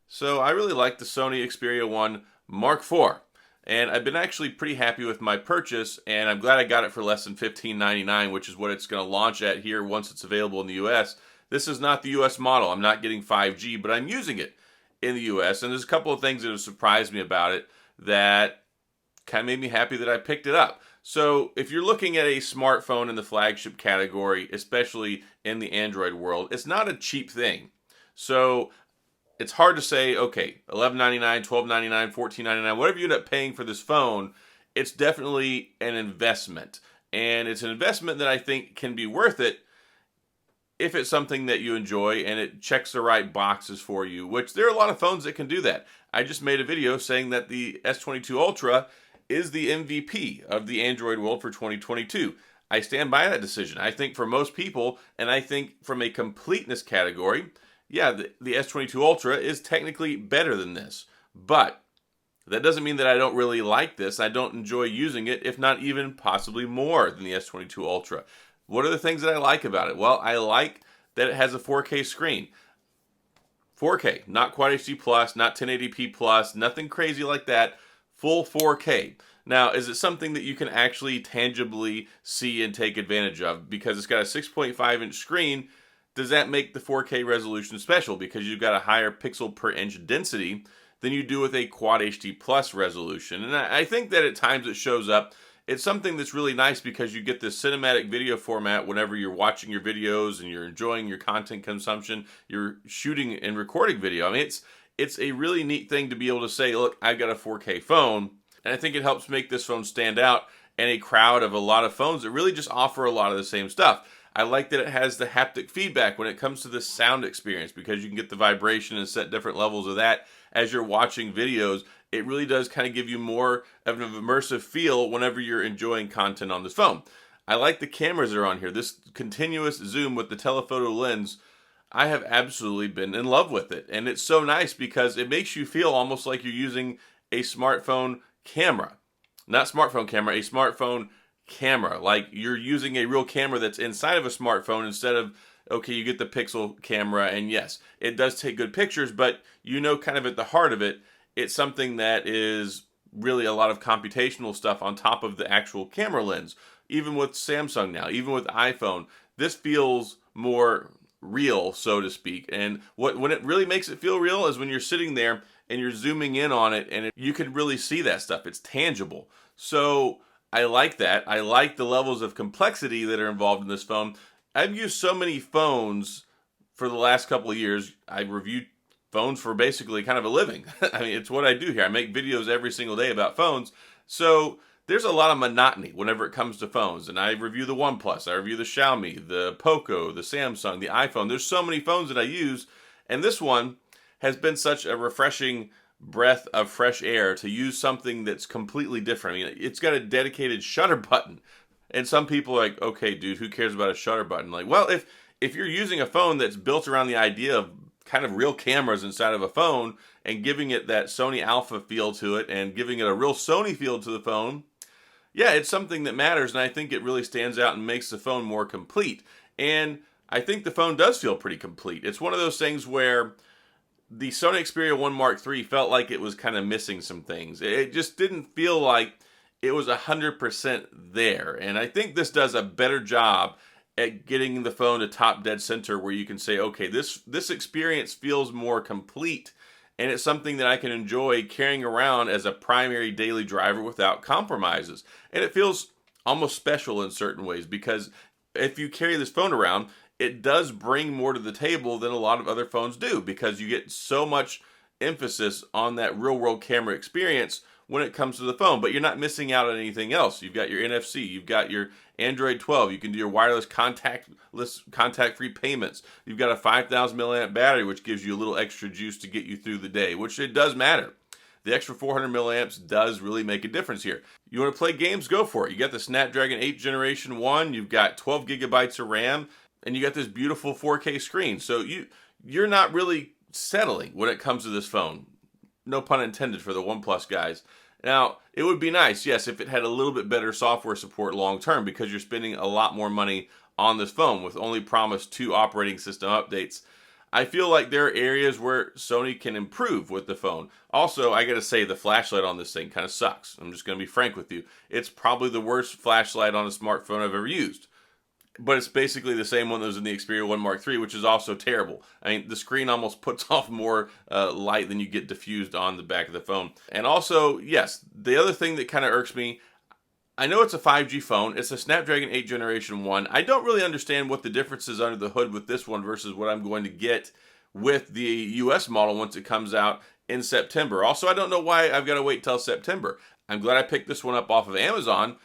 So I really like the Sony Xperia 1 Mark IV. And I've been actually pretty happy with my purchase, and I'm glad I got it for less than $15.99, which is what it's going to launch at here once it's available in the US. This is not the US model. I'm not getting 5G, but I'm using it in the US. And there's a couple of things that have surprised me about it that kind of made me happy that I picked it up. So if you're looking at a smartphone in the flagship category, especially in the Android world, it's not a cheap thing. So it's hard to say, okay, $11.99, $12.99, $14.99, whatever you end up paying for this phone, it's definitely an investment. And it's an investment that I think can be worth it if it's something that you enjoy and it checks the right boxes for you, which there are a lot of phones that can do that. I just made a video saying that the S22 Ultra is the MVP of the Android world for 2022. I stand by that decision. I think for most people, and I think from a completeness category, yeah, the S22 Ultra is technically better than this. But that doesn't mean that I don't really like this. I don't enjoy using it, if not even possibly more than the S22 Ultra. What are the things that I like about it? Well, I like that it has a 4K screen. 4K, not Quad HD Plus, not 1080p Plus, nothing crazy like that. Full 4K. Now, is it something that you can actually tangibly see and take advantage of? Because it's got a 6.5-inch screen, does that make the 4K resolution special? Because you've got a higher pixel per inch density than you do with a Quad HD Plus resolution. And I think that at times it shows up. It's something that's really nice because you get this cinematic video format whenever you're watching your videos and you're enjoying your content consumption, you're shooting and recording video. I mean, it's a really neat thing to be able to say, look, I've got a 4K phone, and I think it helps make this phone stand out in a crowd of a lot of phones that really just offer a lot of the same stuff. I like that it has the haptic feedback when it comes to the sound experience because you can get the vibration and set different levels of that as you're watching videos. It really does kind of give you more of an immersive feel whenever you're enjoying content on this phone. I like the cameras that are on here. This continuous zoom with the telephoto lens, I have absolutely been in love with it. And it's so nice because it makes you feel almost like you're using a smartphone camera. Not smartphone camera, a smartphone camera. Like you're using a real camera that's inside of a smartphone instead of, okay, you get the Pixel camera, and yes, it does take good pictures, but you know kind of at the heart of it, it's something that is really a lot of computational stuff on top of the actual camera lens. Even with Samsung now, even with iPhone, this feels more real, so to speak. And when it really makes it feel real is when you're sitting there and you're zooming in on it, and you can really see that stuff. It's tangible. So I like that. I like the levels of complexity that are involved in this phone. I've used so many phones for the last couple of years. I've reviewed phones for basically kind of a living. I mean, it's what I do here. I make videos every single day about phones. So there's a lot of monotony whenever it comes to phones. And I review the OnePlus, I review the Xiaomi, the Poco, the Samsung, the iPhone. There's so many phones that I use. And this one has been such a refreshing breath of fresh air to use something that's completely different. I mean, it's got a dedicated shutter button. And some people are like, okay, dude, who cares about a shutter button? Like, well, if you're using a phone that's built around the idea of kind of real cameras inside of a phone and giving it that Sony Alpha feel to it and giving it a real Sony feel to the phone, yeah, it's something that matters, and I think it really stands out and makes the phone more complete. And I think the phone does feel pretty complete. It's one of those things where the Sony Xperia 1 Mark III felt like it was kind of missing some things. It just didn't feel like it was 100% there. And I think this does a better job at getting the phone to top dead center where you can say, okay, this experience feels more complete, and it's something that I can enjoy carrying around as a primary daily driver without compromises. And it feels almost special in certain ways because if you carry this phone around, it does bring more to the table than a lot of other phones do because you get so much emphasis on that real world camera experience when it comes to the phone, but you're not missing out on anything else. You've got your NFC, you've got your Android 12, you can do your wireless contact-free payments. You've got a 5,000 milliamp battery, which gives you a little extra juice to get you through the day, which it does matter. The extra 400 milliamps does really make a difference here. You want to play games, go for it. You got the Snapdragon 8 Generation 1, you've got 12 gigabytes of RAM, and you got this beautiful 4K screen. So you're not really settling when it comes to this phone. No pun intended for the OnePlus guys. Now, it would be nice, yes, if it had a little bit better software support long term because you're spending a lot more money on this phone with only promised 2 operating system updates. I feel like there are areas where Sony can improve with the phone. Also, I gotta say, the flashlight on this thing kind of sucks. I'm just gonna be frank with you. It's probably the worst flashlight on a smartphone I've ever used. But it's basically the same one that was in the Xperia 1 Mark III, which is also terrible. I mean, the screen almost puts off more light than you get diffused on the back of the phone. And also, yes, the other thing that kind of irks me, I know it's a 5G phone. It's a Snapdragon 8 Generation 1. I don't really understand what the difference is under the hood with this one versus what I'm going to get with the US model once it comes out in September. Also, I don't know why I've got to wait till September. I'm glad I picked this one up off of Amazon.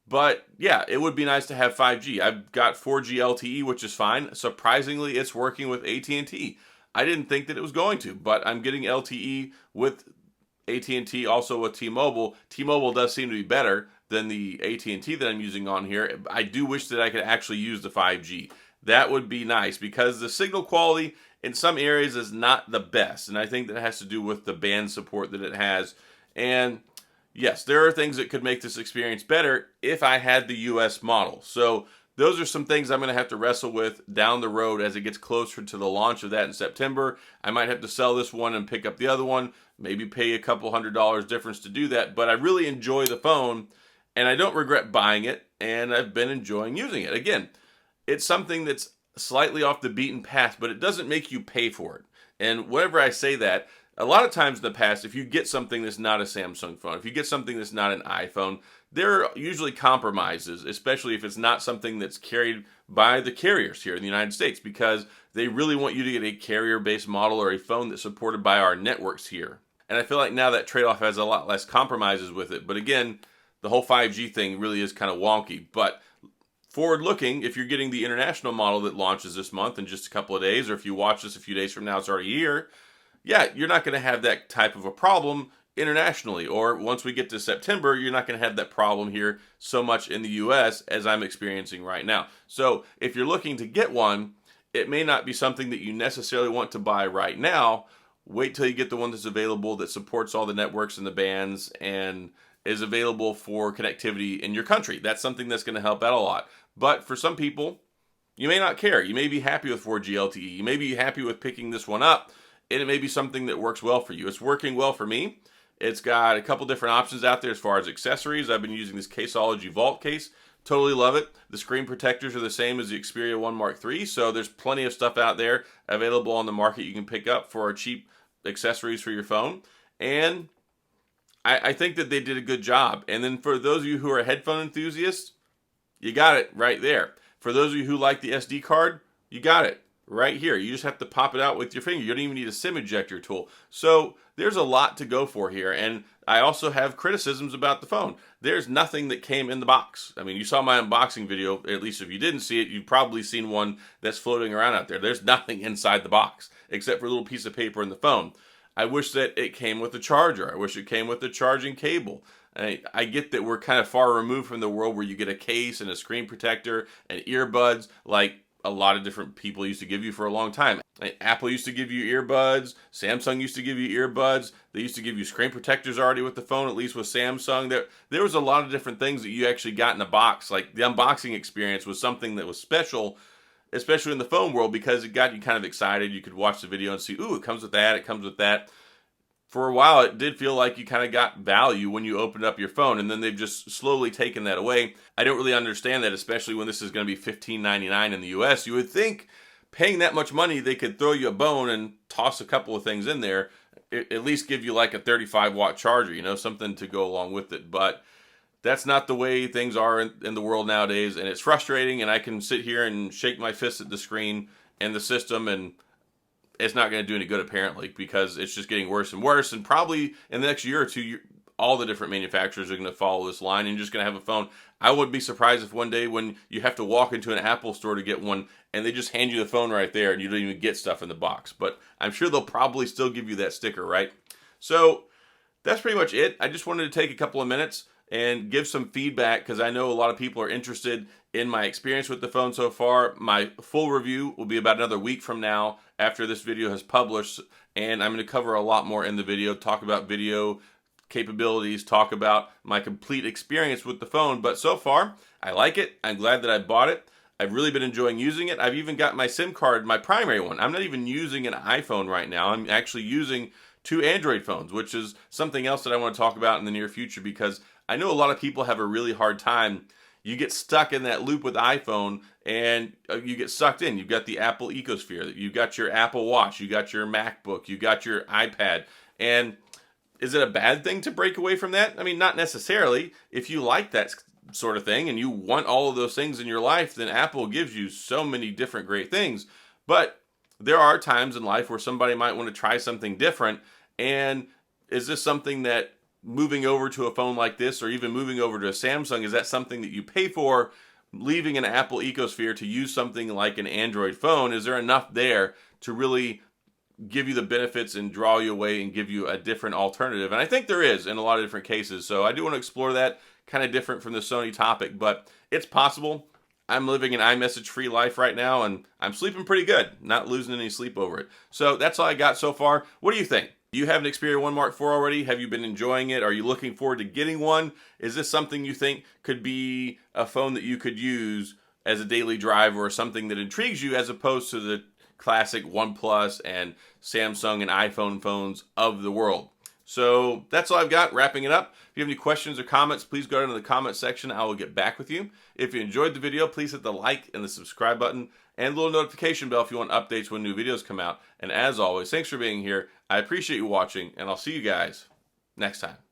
But yeah, it would be nice to have 5G. I've got 4G LTE, which is fine. Surprisingly, it's working with AT&T. I didn't think that it was going to, but I'm getting LTE with AT&T, also with T-Mobile. T-Mobile does seem to be better than the AT&T that I'm using on here. I do wish that I could actually use the 5G. That would be nice because the signal quality in some areas is not the best. And I think that has to do with the band support that it has. And yes, there are things that could make this experience better if I had the US model. So those are some things I'm going to have to wrestle with down the road as it gets closer to the launch of that in September. I might have to sell this one and pick up the other one, maybe pay a couple $100 difference to do that. But I really enjoy the phone and I don't regret buying it, and I've been enjoying using it. Again, it's something that's slightly off the beaten path, but it doesn't make you pay for it. And whenever I say that, a lot of times in the past, if you get something that's not a Samsung phone, if you get something that's not an iPhone, there are usually compromises, especially if it's not something that's carried by the carriers here in the United States, because they really want you to get a carrier-based model or a phone that's supported by our networks here. And I feel like now that trade-off has a lot less compromises with it. But again, the whole 5G thing really is kind of wonky. But forward-looking, if you're getting the international model that launches this month in just a couple of days, or if you watch this a few days from now, it's already here, yeah, you're not going to have that type of a problem internationally. Or once we get to September, you're not going to have that problem here so much in the US as I'm experiencing right now. So if you're looking to get one, it may not be something that you necessarily want to buy right now. Wait till you get the one that's available that supports all the networks and the bands and is available for connectivity in your country. That's something that's going to help out a lot. But for some people, you may not care. You may be happy with 4G LTE. You may be happy with picking this one up, and it may be something that works well for you. It's working well for me. It's got a couple different options out there as far as accessories. I've been using this Caseology Vault case. Totally love it. The screen protectors are the same as the Xperia 1 Mark III, so there's plenty of stuff out there available on the market you can pick up for cheap accessories for your phone. And I think that they did a good job. And then for those of you who are headphone enthusiasts, you got it right there. For those of you who like the SD card, you got it right here. You just have to pop it out with your finger. You don't even need a SIM ejector tool. So there's a lot to go for here. And I also have criticisms about the phone. There's nothing that came in the box. I mean, you saw my unboxing video. At least if you didn't see it, you've probably seen one that's floating around out there. There's nothing inside the box except for a little piece of paper in the phone. I wish that it came with a charger. I wish it came with a charging cable. I get that we're kind of far removed from the world where you get a case and a screen protector and earbuds like a lot of different people used to give you for a long time. Apple used to give you earbuds. Samsung used to give you earbuds. They used to give you screen protectors already with the phone, at least with Samsung. There was a lot of different things that you actually got in a box. Like the unboxing experience was something that was special, especially in the phone world, because it got you kind of excited. You could watch the video and see, ooh, it comes with that, it comes with that. For a while, it did feel like you kind of got value when you opened up your phone, and then they've just slowly taken that away. I don't really understand that, especially when this is going to be $15.99 in the US. You would think paying that much money, they could throw you a bone and toss a couple of things in there, at least give you like a 35-watt charger, you know, something to go along with it. But that's not the way things are in the world nowadays, and it's frustrating, and I can sit here and shake my fist at the screen and the system, and it's not going to do any good apparently, because it's just getting worse and worse, and probably in the next year or two, all the different manufacturers are going to follow this line, and you're just going to have a phone. I wouldn't be surprised if one day when you have to walk into an Apple store to get one, and they just hand you the phone right there, and you don't even get stuff in the box. But I'm sure they'll probably still give you that sticker, right? So that's pretty much it. I just wanted to take a couple of minutes and give some feedback, because I know a lot of people are interested in my experience with the phone so far. My full review will be about another week from now after this video has published, and I'm going to cover a lot more in the video, talk about video capabilities, talk about my complete experience with the phone. But so far, I like it. I'm glad that I bought it. I've really been enjoying using it. I've even got my SIM card, my primary one. I'm not even using an iPhone right now. I'm actually using 2 Android phones, which is something else that I want to talk about in the near future, because I know a lot of people have a really hard time. You get stuck in that loop with iPhone and you get sucked in. You've got the Apple ecosphere, you've got your Apple Watch, you got your MacBook, you got your iPad. And is it a bad thing to break away from that? I mean, not necessarily. If you like that sort of thing and you want all of those things in your life, then Apple gives you so many different great things. But there are times in life where somebody might want to try something different. And is this something that moving over to a phone like this, or even moving over to a Samsung, is that something that you pay for, leaving an Apple ecosphere to use something like an Android phone? Is there enough there to really give you the benefits and draw you away and give you a different alternative? And I think there is in a lot of different cases. So I do want to explore that, kind of different from the Sony topic, but it's possible. I'm living an iMessage free life right now, and I'm sleeping pretty good, not losing any sleep over it. So that's all I got so far. What do you think? Do you have an Xperia 1 Mark IV already? Have you been enjoying it? Are you looking forward to getting one? Is this something you think could be a phone that you could use as a daily driver, or something that intrigues you, as opposed to the classic OnePlus and Samsung and iPhone phones of the world? So that's all I've got, wrapping it up. If you have any questions or comments, please go down to the comment section. I will get back with you. If you enjoyed the video, please hit the like and the subscribe button and the little notification bell if you want updates when new videos come out. And as always, thanks for being here. I appreciate you watching, and I'll see you guys next time.